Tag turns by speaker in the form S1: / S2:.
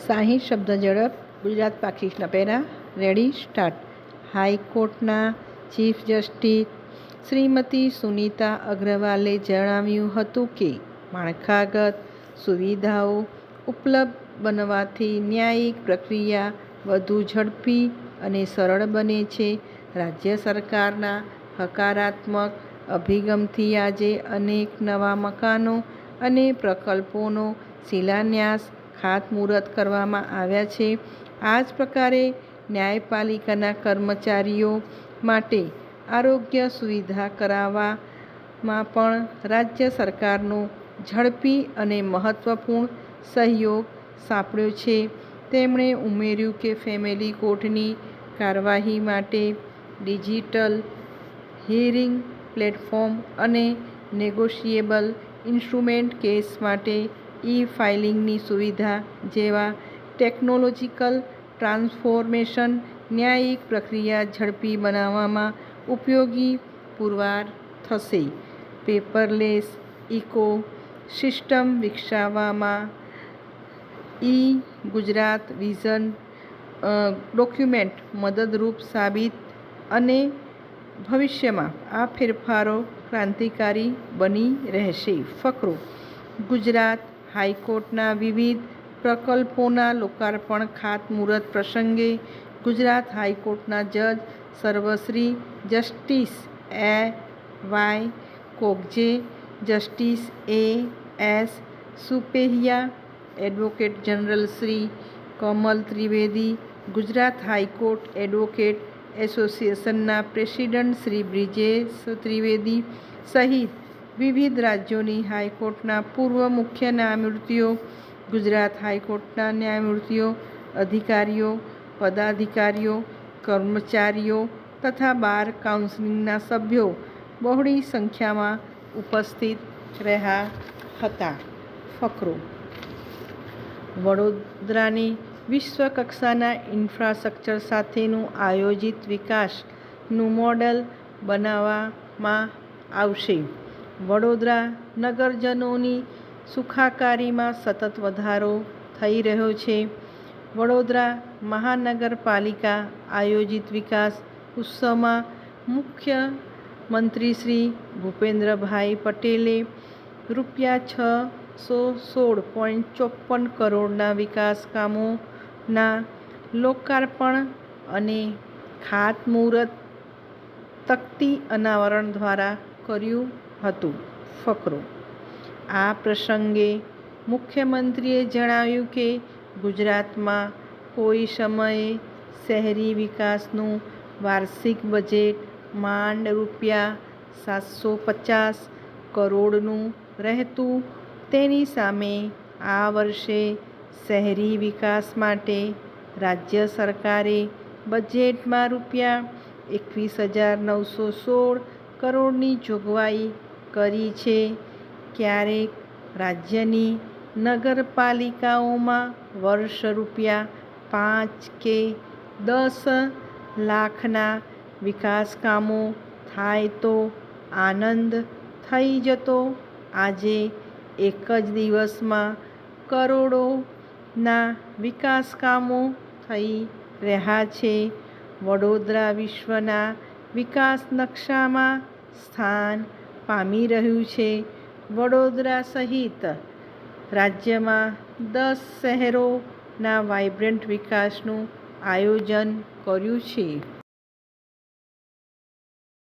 S1: 60 શબ્દ ઝડપ. ગુજરાત પાક્ષિકના પહેરા. Ready start. હાઈકોર્ટના ચીફ જસ્ટિસ શ્રીમતી સુનીતા અગ્રવાલે જણાવ્યું હતું કે માળખાગત સુવિધાઓ ઉપલબ્ધ બનવાથી ન્યાયિક પ્રક્રિયા વધુ ઝડપી અને સરળ બને છે. રાજ્ય સરકારના હકારાત્મક અભિગમથી આજે અનેક નવા મકાનો અને પ્રકલ્પોનો શિલાન્યાસ ખાતમુહૂર્ત કરવામાં આવ્યા છે. આ જ પ્રકારે ન્યાયપાલિકાના કર્મચારીઓ માટે આરોગ્ય સુવિધા કરાવવામાં પણ રાજ્ય સરકારનો ઝડપી અને મહત્વપૂર્ણ સહયોગ સાંપડ્યો છે. તેમણે ઉમેર્યું કે ફેમિલી કોર્ટની કાર્યવાહી માટે ડિજિટલ હિયરિંગ પ્લેટફોર્મ અને નેગોશિયેબલ ઇન્સ્ટ્રુમેન્ટ કેસ માટે ઈ-ફાઇલિંગની સુવિધા જેવા ટેકનોલોજીકલ ટ્રાન્સફોર્મેશન ન્યાયિક પ્રક્રિયા ઝડપી બનાવવામાં ઉપયોગી પુરવાર થશે. પેપરલેસ ઇકો સિસ્ટમ વિકસાવવામાં ઈ-ગુજરાત વિઝન ડોક્યુમેન્ટ મદદરૂપ સાબિત અને ભવિષ્યમાં આ ફેરફારો ક્રાંતિકારી બની રહેશે. ફકરો. ગુજરાત હાઈકોર્ટના વિવિધ પ્રકલ્પોના લોકાર્પણ ખાતમુહૂર્ત પ્રસંગે ગુજરાત હાઈકોર્ટના જજ સર્વશ્રી justice A. Y. Kogje, justice A. S. Supehia, advocate general Shri Kamal Trivedi, Gujarat high court advocate એસોસિએશનના પ્રેસિડન્ટ શ્રી બ્રિજેશ ત્રિવેદી સહિત વિવિધ રાજ્યોની હાઈકોર્ટના પૂર્વ મુખ્ય ન્યાયમૂર્તિઓ, ગુજરાત હાઈકોર્ટના ન્યાયમૂર્તિઓ, અધિકારીઓ, પદાધિકારીઓ, કર્મચારીઓ તથા બાર કાઉન્સિલના સભ્યો બહોળી સંખ્યામાં ઉપસ્થિત રહ્યા હતા. ફકરો. વડોદરાને વિશ્વ કક્ષાના ઇન્ફ્રાસ્ટ્રક્ચર સાથેનું આયોજિત વિકાસનું મોડેલ બનાવવામાં આવશે. વડોદરા નગરજનોની સુખાકારીમાં સતત વધારો થઈ રહ્યો છે. વડોદરા મહાનગરપાલિકા આયોજિત વિકાસ ઉત્સવમાં મુખ્યમંત્રી શ્રી ભૂપેન્દ્રભાઈ પટેલે ₹616.54 કરોડના વિકાસ કામોના લોકાર્પણ અને ખાતમુહૂર્ત તકતી અનાવરણ દ્વારા કર્યું હતું. ફકરો. આ પ્રસંગે મુખ્યમંત્રીએ જણાવ્યું કે ગુજરાતમાં કોઈ સમયે શહેરી વિકાસનું વાર્ષિક બજેટ માંડ ₹750 કરોડનું રહેતું. તેની સામે આ વર્ષે શહેરી વિકાસ માટે રાજ્ય સરકારે બજેટમાં ₹21,916 કરોડની જોગવાઈ કરી છે. ક્યારેક રાજ્યની નગરપાલિકાઓમાં વર્ષ ₹5 કે 10 લાખના વિકાસકામો થાય તો આનંદ થઈ જતો. આજે એક જ દિવસમાં કરોડોના વિકાસકામો થઈ રહ્યા છે. વડોદરા વિશ્વના વિકાસ નકશામાં સ્થાન પામી રહ્યું છે. વડોદરા સહિત રાજ્યમાં 10 શહેરોના વાઇબ્રન્ટ વિકાસનું આયોજન કર્યું છે.